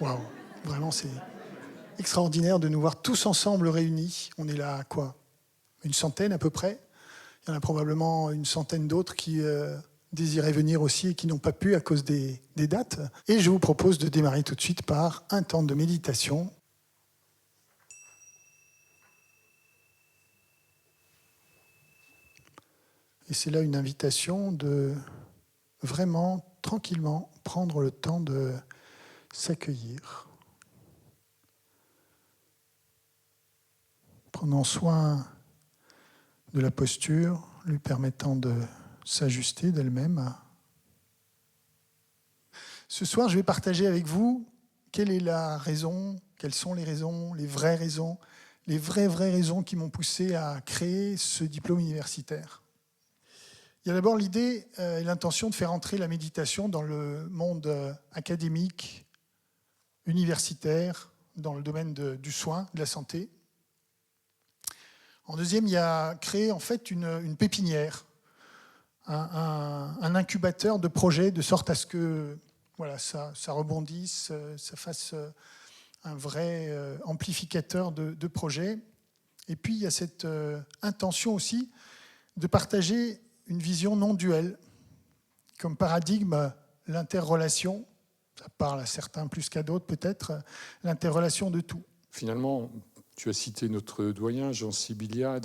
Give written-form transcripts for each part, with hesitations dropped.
Waouh, vraiment, c'est extraordinaire de nous voir tous ensemble réunis. On est là, quoi, une centaine à peu près. Il y en a probablement une centaine d'autres qui désiraient venir aussi et qui n'ont pas pu à cause des dates. Et je vous propose de démarrer tout de suite par un temps de méditation. Et c'est là une invitation de vraiment, tranquillement, prendre le temps de s'accueillir. Prenons soin de la posture, lui permettant de s'ajuster d'elle-même. Ce soir, je vais partager avec vous quelle est la raison, quelles sont les raisons, les vraies vraies raisons qui m'ont poussé à créer ce diplôme universitaire. Il y a d'abord l'idée et l'intention de faire entrer la méditation dans le monde académique, universitaire, dans le domaine du soin, de la santé. En deuxième, il y a créé en fait une pépinière, un incubateur de projets, de sorte à ce que voilà, ça rebondisse, ça fasse un vrai amplificateur de projets. Et puis, il y a cette intention aussi de partager une vision non duelle, comme paradigme, l'interrelation, ça parle à certains plus qu'à d'autres peut-être, l'interrelation de tout. Finalement, tu as cité notre doyen Jean Sibilla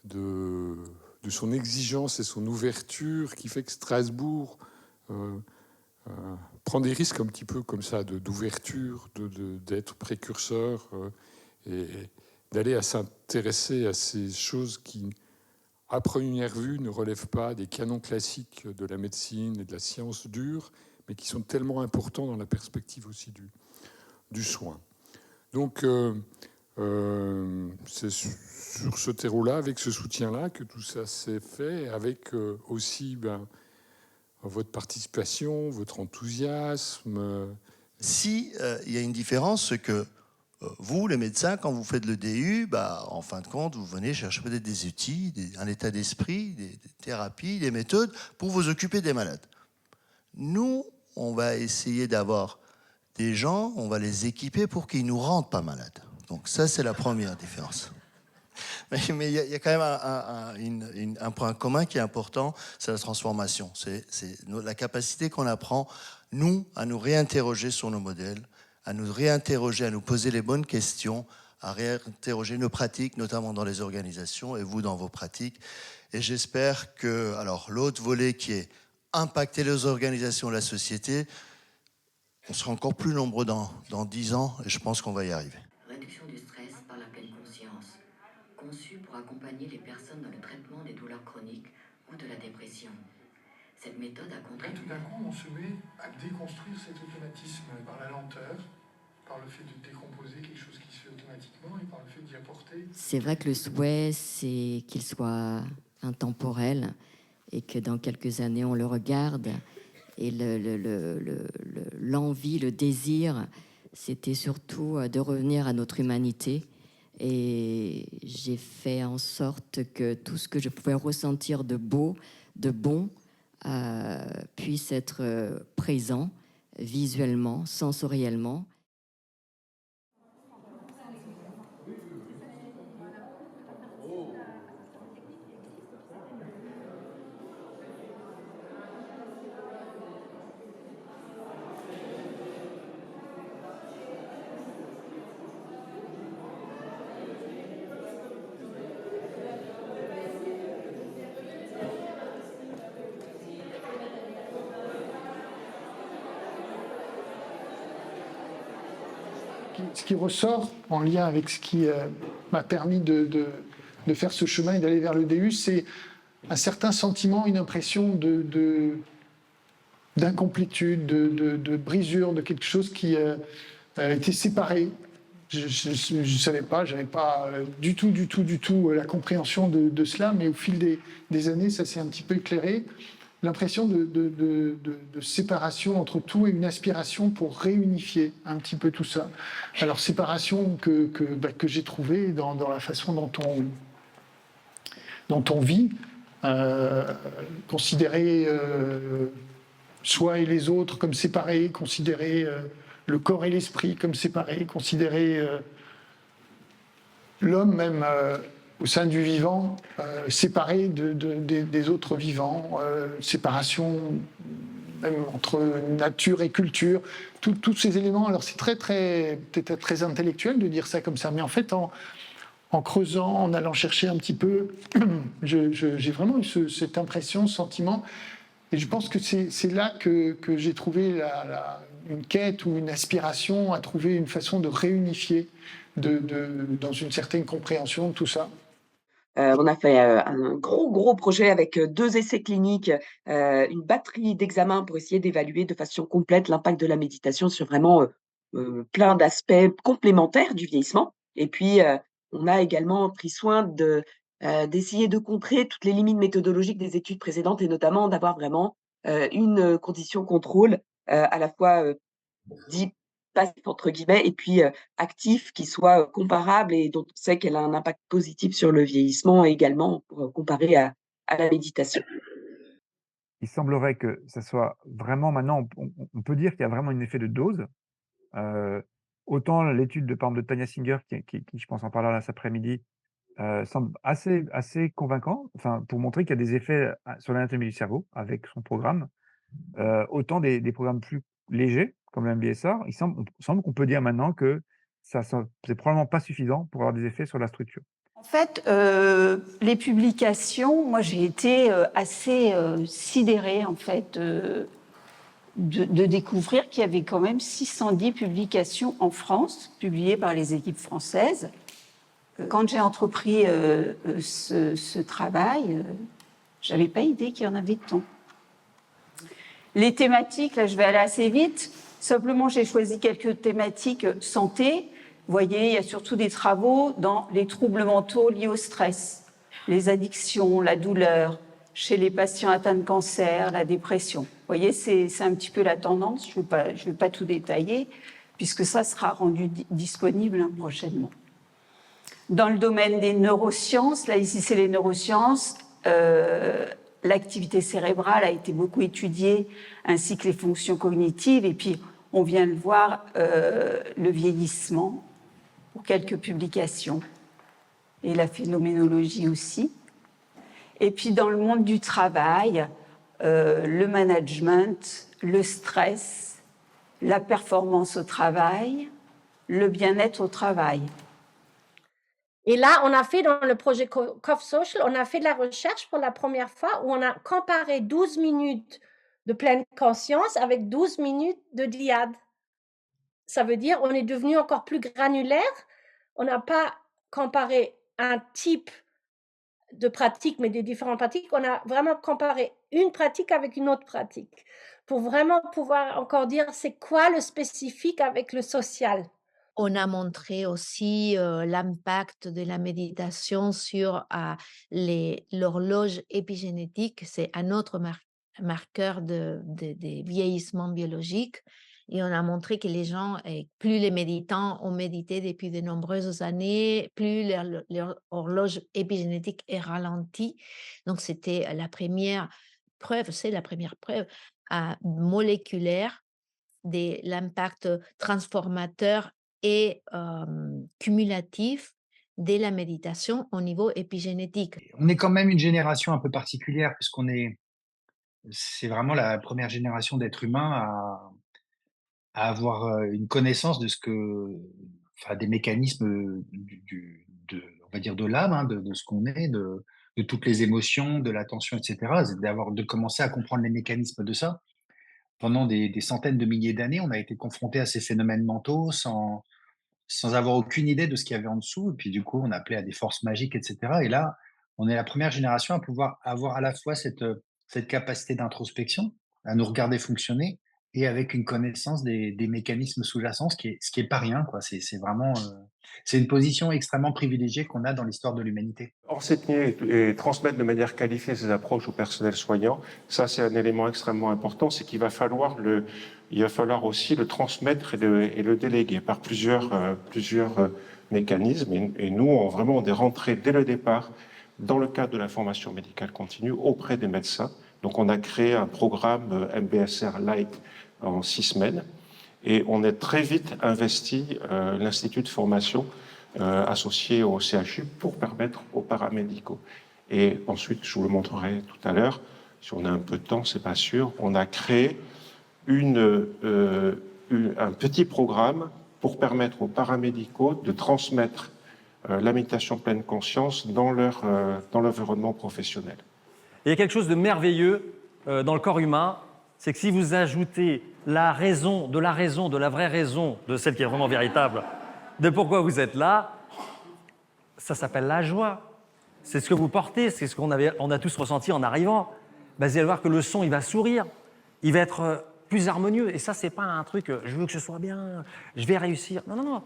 de son exigence et son ouverture qui fait que Strasbourg prend des risques un petit peu comme ça d'ouverture, d'être précurseur et d'aller à s'intéresser à ces choses qui, à première vue, ne relèvent pas des canons classiques de la médecine et de la science dure, mais qui sont tellement importants dans la perspective aussi du soin. Donc, c'est sur ce terreau-là, avec ce soutien-là, que tout ça s'est fait, avec aussi votre participation, votre enthousiasme. Si il y a une différence, c'est que vous, les médecins, quand vous faites le DU, en fin de compte, vous venez chercher peut-être des outils, un état d'esprit, des thérapies, des méthodes pour vous occuper des malades. Nous, on va essayer d'avoir des gens, on va les équiper pour qu'ils ne nous rendent pas malades. Donc ça, c'est la première différence. Mais il y a quand même un point commun qui est important, c'est la transformation. C'est la capacité qu'on apprend, nous, à nous réinterroger sur nos modèles, à nous réinterroger, à nous poser les bonnes questions, à réinterroger nos pratiques, notamment dans les organisations, et vous dans vos pratiques. Et j'espère que, alors, l'autre volet qui est impacter les organisations, la société, on sera encore plus nombreux dans 10 ans, et je pense qu'on va y arriver. Réduction du stress par la pleine conscience, conçue pour accompagner les personnes dans le traitement des douleurs chroniques ou de la dépression. Cette méthode a contribué... Tout d'un coup, on se met à déconstruire cet automatisme par la lenteur, par le fait de décomposer quelque chose qui se fait automatiquement et par le fait d'y apporter... C'est vrai que le souhait, c'est qu'il soit intemporel et que dans quelques années, on le regarde. Et l'envie, le désir, c'était surtout de revenir à notre humanité. Et j'ai fait en sorte que tout ce que je pouvais ressentir de beau, de bon, puisse être présent visuellement, sensoriellement. Ce qui ressort en lien avec ce qui m'a permis de faire ce chemin et d'aller vers le DU, c'est un certain sentiment, une impression d'incomplétude, de brisure, de quelque chose qui était séparé. Je ne savais pas, je n'avais pas du tout la compréhension de cela, mais au fil des années, ça s'est un petit peu éclairé. l'impression de séparation entre tout et une aspiration pour réunifier un petit peu tout ça. Alors, séparation que j'ai trouvée dans la façon dont on vit, considérer soi et les autres comme séparés, considérer le corps et l'esprit comme séparés, considérer l'homme même au sein du vivant, séparé des autres vivants, séparation même entre nature et culture, tous ces éléments. Alors c'est peut-être très intellectuel de dire ça comme ça, mais en fait en creusant, en allant chercher un petit peu, j'ai vraiment eu cette impression, ce sentiment. Et je pense que c'est là que j'ai trouvé une quête ou une aspiration à trouver une façon de réunifier dans une certaine compréhension de tout ça. On a fait, un gros projet avec, 2 essais cliniques, une batterie d'examens pour essayer d'évaluer de façon complète l'impact de la méditation sur vraiment, plein d'aspects complémentaires du vieillissement et puis, on a également pris soin d'essayer de contrer toutes les limites méthodologiques des études précédentes et notamment d'avoir vraiment, une, condition contrôle, à la fois, dit «passif» entre guillemets et puis, actif qui soit, comparable et dont on sait qu'elle a un impact positif sur le vieillissement également pour, comparer à la méditation. Il semblerait que ça soit vraiment maintenant, on peut dire qu'il y a vraiment un effet de dose. Heu, Autant l'étude de, par exemple, de Tania Singer qui je pense en parlera là cet après-midi, semble assez convaincant, enfin pour montrer qu'il y a des effets, sur l'anatomie du cerveau avec son programme. Autant des programmes plus légers comme le MBSR, il semble qu'on peut dire maintenant que ça c'est probablement pas suffisant pour avoir des effets sur la structure. En fait, les publications, moi j'ai été assez sidérée en fait de découvrir qu'il y avait quand même 610 publications en France, publiées par les équipes françaises. Quand j'ai entrepris ce travail, j'avais pas idée qu'il y en avait tant. Les thématiques, là je vais aller assez vite, simplement j'ai choisi quelques thématiques santé. Vous voyez, il y a surtout des travaux dans les troubles mentaux liés au stress, les addictions, la douleur, chez les patients atteints de cancer, la dépression. Vous voyez, c'est un petit peu la tendance, je ne vais pas tout détailler, puisque ça sera rendu disponible prochainement. Dans le domaine des neurosciences, là ici c'est les neurosciences, l'activité cérébrale a été beaucoup étudiée, ainsi que les fonctions cognitives, et puis on vient de voir le vieillissement, pour quelques publications, et la phénoménologie aussi. Et puis dans le monde du travail, le management, le stress, la performance au travail, le bien-être au travail. Et là, on a fait dans le projet Cough Social, on a fait de la recherche pour la première fois où on a comparé 12 minutes de pleine conscience avec 12 minutes de dyade. Ça veut dire on est devenu encore plus granulaire. On n'a pas comparé un type de pratique, mais des différentes pratiques. On a vraiment comparé une pratique avec une autre pratique pour vraiment pouvoir encore dire c'est quoi le spécifique avec le social. On a montré aussi l'impact de la méditation sur l'horloge épigénétique. C'est un autre marqueur de vieillissement biologique. Et on a montré que les gens, plus les méditants ont médité depuis de nombreuses années, plus leur horloge épigénétique est ralentie. Donc, c'était la première preuve, moléculaire de l'impact transformateur et cumulatif de la méditation au niveau épigénétique. On est quand même une génération un peu particulière c'est vraiment la première génération d'êtres humains à avoir une connaissance de des mécanismes on va dire de l'âme, hein, de ce qu'on est, de toutes les émotions, de l'attention, etc. De commencer à comprendre les mécanismes de ça. Pendant des centaines de milliers d'années, on a été confronté à ces phénomènes mentaux sans avoir aucune idée de ce qu'il y avait en dessous. Et puis du coup, on appelait à des forces magiques, etc. Et là, on est la première génération à pouvoir avoir à la fois cette capacité d'introspection, à nous regarder fonctionner, et avec une connaissance des mécanismes sous-jacents, ce qui est pas rien, quoi. C'est vraiment, c'est une position extrêmement privilégiée qu'on a dans l'histoire de l'humanité. Enseigner et transmettre de manière qualifiée ces approches au personnel soignant, ça c'est un élément extrêmement important, c'est qu'il va falloir aussi le transmettre et le déléguer par plusieurs mécanismes. Et nous, on est rentrés dès le départ dans le cadre de la formation médicale continue auprès des médecins. Donc on a créé un programme MBSR Light en 6 semaines et on a très vite investi l'Institut de formation associé au CHU pour permettre aux paramédicaux. Et ensuite, je vous le montrerai tout à l'heure, si on a un peu de temps, c'est pas sûr, on a créé un petit programme pour permettre aux paramédicaux de transmettre la méditation pleine conscience dans l'environnement professionnel. Il y a quelque chose de merveilleux dans le corps humain, c'est que si vous ajoutez la raison, de la vraie raison, de celle qui est vraiment véritable, de pourquoi vous êtes là, ça s'appelle la joie. C'est ce que vous portez, c'est ce qu'on a tous ressenti en arrivant. Ben, vous allez voir que le son, il va sourire, il va être plus harmonieux. Et ça, c'est pas un truc, je veux que ce soit bien, je vais réussir. Non, non, non.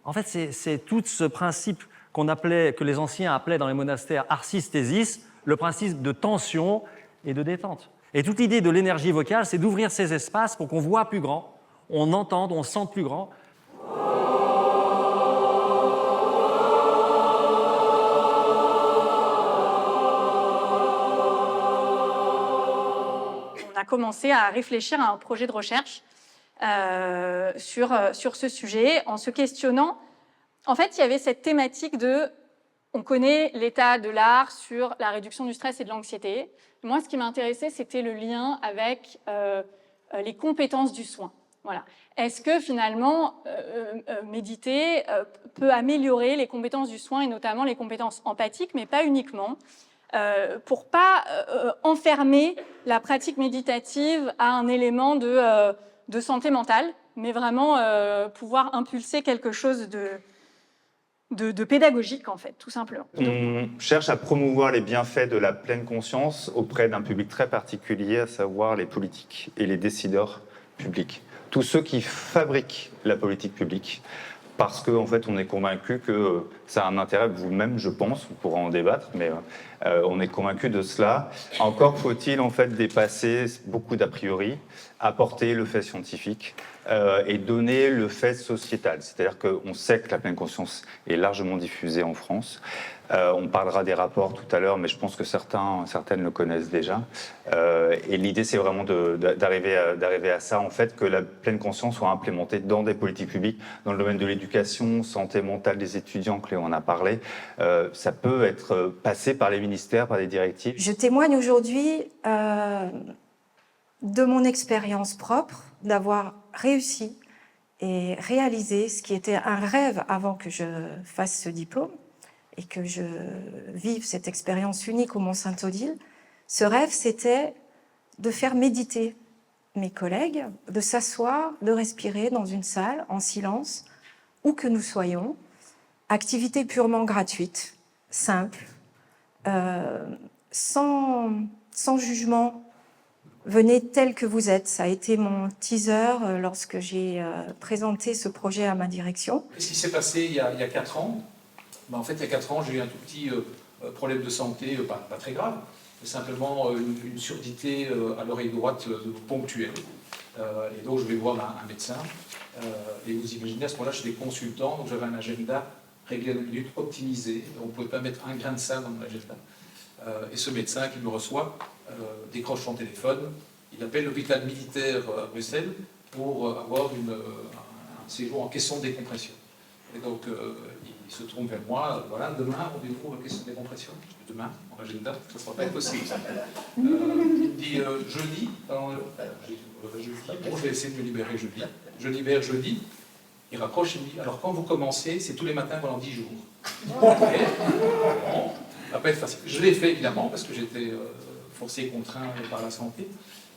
En fait, c'est tout ce principe que les anciens appelaient dans les monastères arsis-thésis, le principe de tension et de détente. Et toute l'idée de l'énergie vocale, c'est d'ouvrir ces espaces pour qu'on voit plus grand, on entende, on sente plus grand. On a commencé à réfléchir à un projet de recherche sur ce sujet en se questionnant. En fait, il y avait cette thématique on connaît l'état de l'art sur la réduction du stress et de l'anxiété. Moi, ce qui m'intéressait, c'était le lien avec les compétences du soin. Voilà. Est-ce que finalement, méditer peut améliorer les compétences du soin et notamment les compétences empathiques, mais pas uniquement, pour pas enfermer la pratique méditative à un élément de santé mentale, mais vraiment pouvoir impulser quelque chose de pédagogique, en fait, tout simplement. On cherche à promouvoir les bienfaits de la pleine conscience auprès d'un public très particulier, à savoir les politiques et les décideurs publics. Tous ceux qui fabriquent la politique publique, parce qu'en fait, on est convaincu que ça a un intérêt, vous-même, je pense, on pourra en débattre, mais on est convaincu de cela. Encore faut-il, en fait, dépasser beaucoup d'a priori, apporter le fait scientifique, et donner le fait sociétal. C'est-à-dire qu'on sait que la pleine conscience est largement diffusée en France. On parlera des rapports tout à l'heure, mais je pense que certaines le connaissent déjà. Et l'idée, c'est vraiment d'arriver à ça, en fait, que la pleine conscience soit implémentée dans des politiques publiques, dans le domaine de l'éducation, santé mentale des étudiants, Cléo en a parlé. Ça peut être passé par les ministères, par des directives. Je témoigne aujourd'hui de mon expérience propre, d'avoir réussi et réalisé ce qui était un rêve avant que je fasse ce diplôme et que je vive cette expérience unique au Mont-Saint-Odile. Ce rêve, c'était de faire méditer mes collègues, de s'asseoir, de respirer dans une salle en silence, où que nous soyons, activité purement gratuite, simple, sans jugement. Venez tel que vous êtes. Ça a été mon teaser lorsque j'ai présenté ce projet à ma direction. Ce qui s'est passé il y a 4 ans, en fait, il y a 4 ans, j'ai eu un tout petit problème de santé, pas très grave, mais simplement une surdité à l'oreille droite ponctuelle. Et donc, je vais voir un médecin. Et vous imaginez, à ce moment-là, je suis consultant, donc j'avais un agenda réglé à la minute, optimisé. On ne pouvait pas mettre un grain de sable dans mon agenda. Et ce médecin qui me reçoit décroche son téléphone, il appelle l'hôpital militaire à Bruxelles pour avoir un séjour en question de décompression. Et donc, il se tourne vers moi, voilà, demain, rendez-vous en question de décompression. Je dis, demain, en agenda, ça ne sera pas possible. Il me dit, jeudi, jeudi, bon, je vais essayer de me libérer jeudi. Je libère jeudi, il rapproche, il me dit, alors quand vous commencez, c'est tous les matins pendant 10 jours. Bon, ça va pas être facile. Je l'ai fait, évidemment, parce que j'étais forcé et contraint par la santé.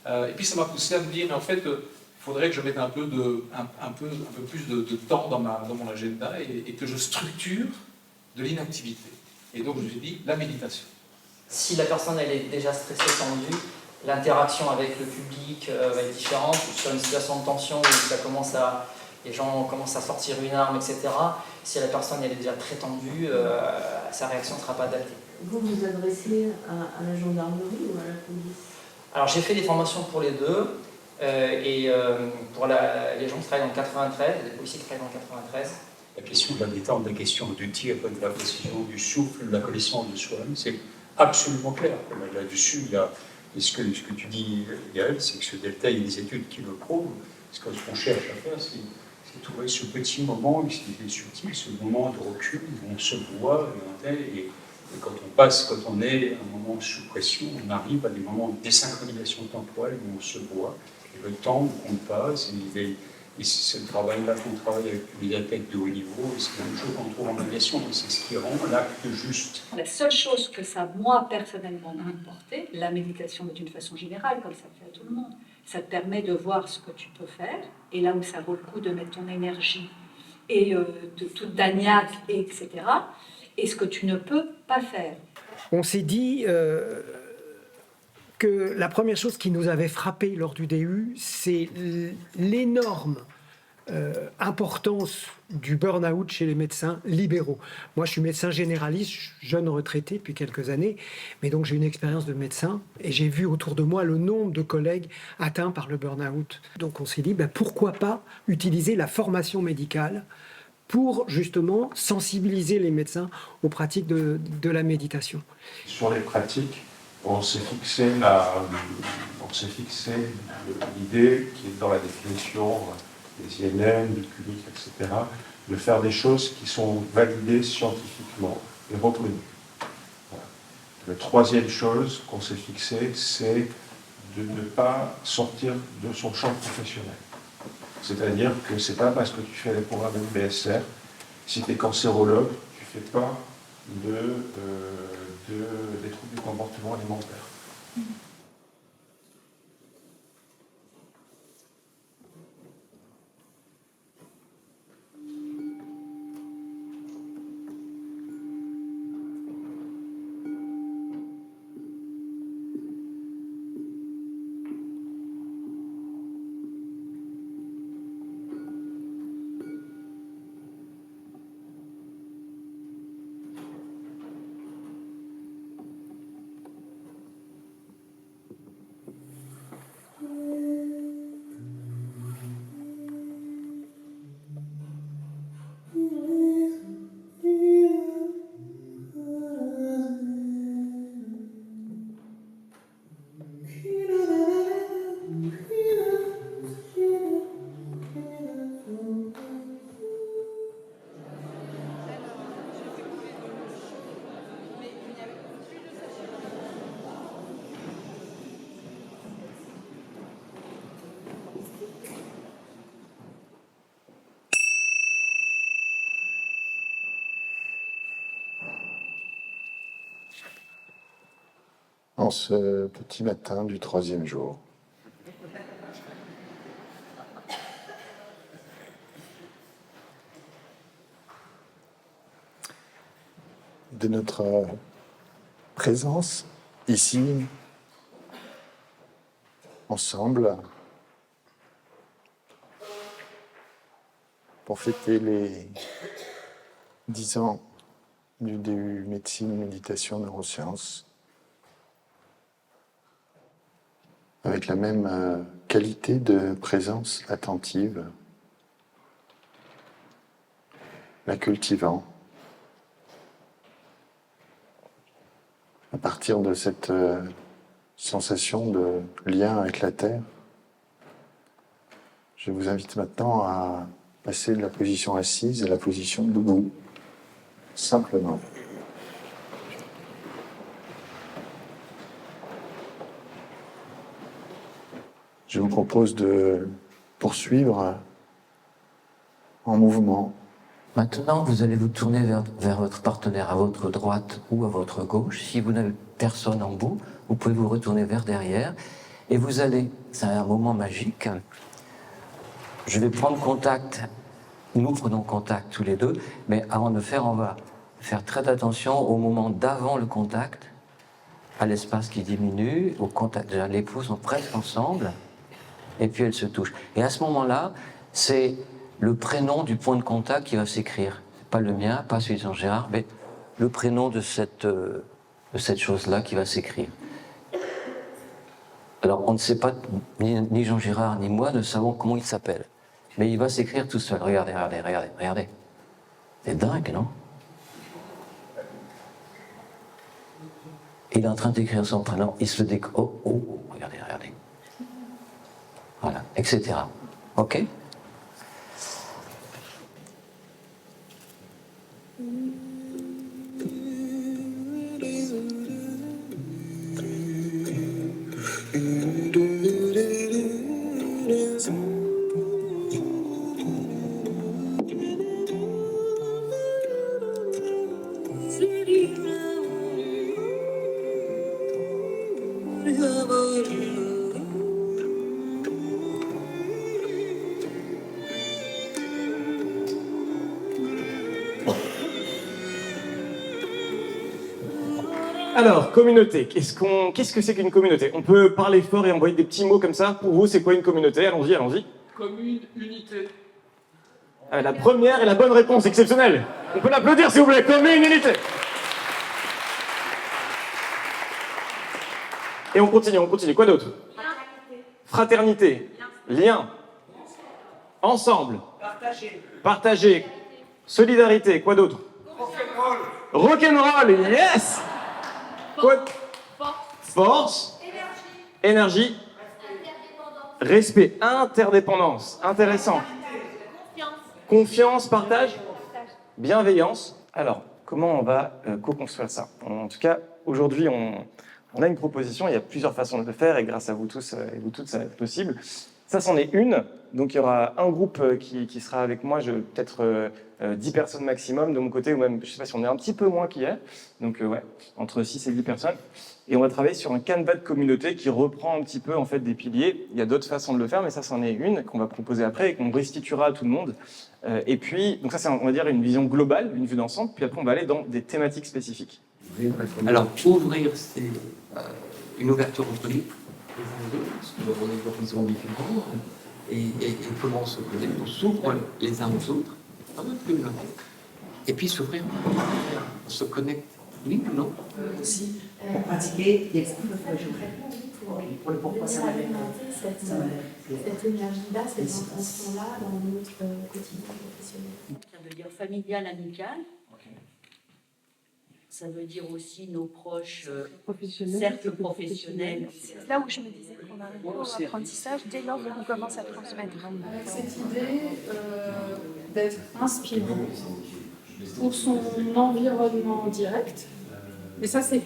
Et puis, ça m'a poussé à me dire, mais en fait, il faudrait que je mette un peu plus de temps dans mon agenda et que je structure de l'inactivité. Et donc, je me suis dit, la méditation. Si la personne elle est déjà stressée, tendue, l'interaction avec le public va être différente, ou sur une situation de tension où les gens commencent à sortir une arme, etc. Si la personne elle est déjà très tendue, sa réaction ne sera pas adaptée. Vous vous adressez à la gendarmerie ou à la police? Alors j'ai fait des formations pour les deux, pour les gens qui travaillent dans le 93, les policiers qui travaillent dans le 93. La question de la détente, la question du tir, de la précision, du souffle, de la connaissance de soi-même, c'est absolument clair. Là-dessus, ce que tu dis, Gaël, c'est que ce delta, il y a des études qui le prouvent. Ce qu'on cherche à faire, c'est trouver ce petit moment, il est subtil, ce moment de recul où on se voit, et quand on est à un moment sous pression, on arrive à des moments de désynchronisation temporelle où on se voit, et le temps où on passe, et c'est ce travail-là qu'on travaille avec les athlètes de haut niveau, et c'est la même chose qu'on trouve en aviation, et c'est ce qui rend l'acte juste. La seule chose que ça, moi, personnellement, m'a apporté, la méditation, mais d'une façon générale, comme ça fait à tout le monde, ça te permet de voir ce que tu peux faire, et là où ça vaut le coup de mettre ton énergie, et de toute d'agnac, etc., et ce que tu ne peux pas faire. On s'est dit que la première chose qui nous avait frappé lors du DU, c'est l'énorme importance du burn-out chez les médecins libéraux. Moi, je suis médecin généraliste, jeune retraité depuis quelques années, mais donc j'ai une expérience de médecin et j'ai vu autour de moi le nombre de collègues atteints par le burn-out. Donc on s'est dit, pourquoi pas utiliser la formation médicale pour justement sensibiliser les médecins aux pratiques de la méditation. Sur les pratiques, on s'est fixé l'idée qui est dans la définition des INN, du clinique, etc., de faire des choses qui sont validées scientifiquement et reconnues. Voilà. La troisième chose qu'on s'est fixée, c'est de ne pas sortir de son champ professionnel. C'est-à-dire que ce n'est pas parce que tu fais les programmes MBSR, si tu es cancérologue, tu ne fais pas des troubles du comportement alimentaire. En ce petit matin du 3e jour. De notre présence ici, ensemble, pour fêter les 10 ans du DU Médecine, Méditation, Neurosciences, avec la même qualité de présence attentive, la cultivant. À partir de cette sensation de lien avec la Terre, je vous invite maintenant à passer de la position assise à la position debout, simplement. Je vous propose de poursuivre en mouvement. Maintenant, vous allez vous tourner vers votre partenaire à votre droite ou à votre gauche. Si vous n'avez personne en bout, vous pouvez vous retourner vers derrière. Et vous allez, c'est un moment magique, je vais prendre contact, nous prenons contact tous les deux, mais avant de faire, on va faire très attention au moment d'avant le contact, à l'espace qui diminue, au contact. Déjà, les pouces sont presque ensemble, et puis elles se touchent. Et à ce moment-là, c'est le prénom du point de contact qui va s'écrire. Pas le mien, pas celui de Jean-Gérard, mais le prénom de cette chose-là qui va s'écrire. Alors, on ne sait pas, ni Jean-Gérard ni moi ne savons comment il s'appelle. Mais il va s'écrire tout seul. Regardez, regardez, regardez, regardez. C'est dingue, non? Il est en train d'écrire son prénom, il se le dit, oh, oh, oh, regardez, regardez. Voilà, etc. OK? Alors, communauté, qu'est-ce que c'est qu'une communauté? On peut parler fort et envoyer des petits mots comme ça. Pour vous, c'est quoi une communauté? Allons-y, allons-y. Commune, unité. La première est la bonne réponse, exceptionnelle. On peut l'applaudir s'il vous plaît, commune, unité. Et on continue, Quoi d'autre? Fraternité. Lien. Ensemble. Partager. Solidarité. Quoi d'autre? Rock'n'roll, yes. Quoi? Force. Énergie. Respect. Interdépendance. Intéressant. Confiance, partage. Bienveillance. Alors, comment on va co-construire ça? En tout cas, aujourd'hui, on a une proposition. Il y a plusieurs façons de le faire et grâce à vous tous et vous toutes, ça va être possible. Ça, c'en est une. Donc, il y aura un groupe qui sera avec moi, peut-être 10 personnes maximum de mon côté, ou même, je ne sais pas si on est un petit peu moins qu'hier. Donc, ouais, entre 6 et 10 personnes. Et on va travailler sur un canevas de communauté qui reprend un petit peu en fait, des piliers. Il y a d'autres façons de le faire, mais ça, c'en est une qu'on va proposer après et qu'on restituera à tout le monde. Et puis, donc ça, c'est, on va dire, une vision globale, une vue d'ensemble. Puis après, on va aller dans des thématiques spécifiques. Alors, ouvrir, c'est une ouverture au public, parce qu'on est d'horizons différents, et comment on se connaît, on s'ouvre les uns aux autres, un peu plus loin. Et puis s'ouvrir, on se connecte, oui ou non? Aussi, pour pratiquer des exercices pour le pourquoi ça m'avait cette énergie-là, cette intention-là dans notre quotidien professionnel. Ça veut dire familial, amical. Ça veut dire aussi nos proches, cercles professionnels. C'est là où je me disais qu'on arrive au apprentissage dès lors qu'on commence à transmettre. Avec cette idée d'être inspirant pour son environnement direct. Mais ça, c'est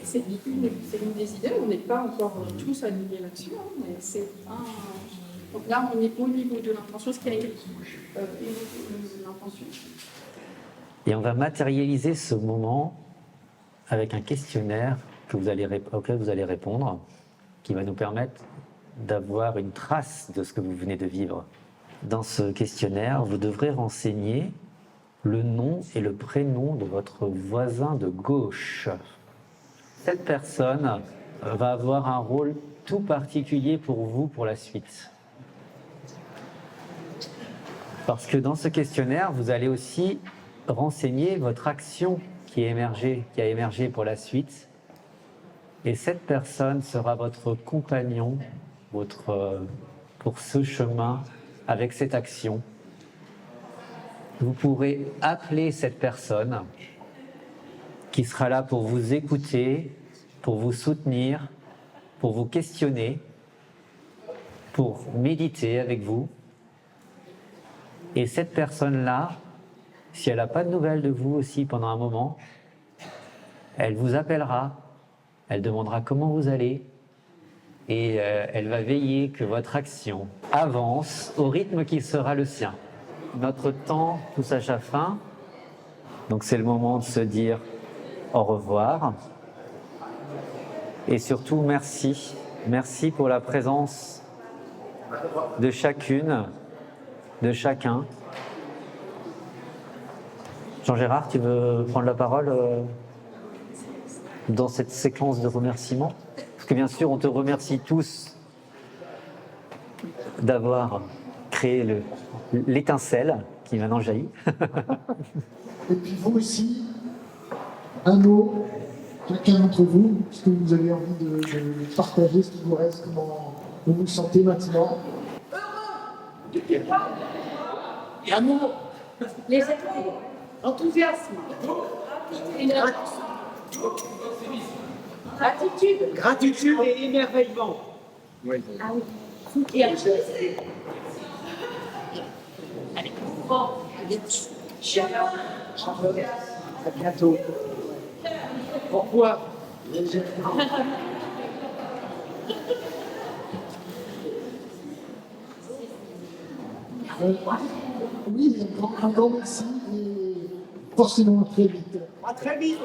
une des idées. On n'est pas encore tous alignés là-dessus. Hein, mais c'est un... Donc là, on est au niveau de l'intention, ce qui a été l'intention. Et on va matérialiser ce moment avec un questionnaire auquel vous allez répondre, qui va nous permettre d'avoir une trace de ce que vous venez de vivre. Dans ce questionnaire, vous devrez renseigner le nom et le prénom de votre voisin de gauche. Cette personne va avoir un rôle tout particulier pour vous pour la suite. Parce que dans ce questionnaire, vous allez aussi renseigner votre action qui a émergé pour la suite. Et cette personne sera votre compagnon pour ce chemin avec cette action. Vous pourrez appeler cette personne qui sera là pour vous écouter, pour vous soutenir, pour vous questionner, pour méditer avec vous. Et cette personne-là, si elle n'a pas de nouvelles de vous aussi pendant un moment, elle vous appellera, elle demandera comment vous allez et elle va veiller que votre action avance au rythme qui sera le sien. Notre temps touche à sa fin, donc c'est le moment de se dire au revoir et surtout merci. Merci pour la présence de chacune, de chacun. Jean-Gérard, tu veux prendre la parole? dans cette séquence de remerciements? Parce que bien sûr, on te remercie tous d'avoir créé l'étincelle qui maintenant jaillit. Et puis vous aussi, un mot, chacun d'entre vous, ce que vous avez envie de partager, ce qui vous reste, comment vous vous sentez maintenant. Amour, légèreté, enthousiasme, gratitude. Gratitude et émerveillement. Oui. Ah oui. Et allez, bon, chaleur. À bientôt. Pourquoi? Oui, un grand merci et forcément à très vite. À très vite.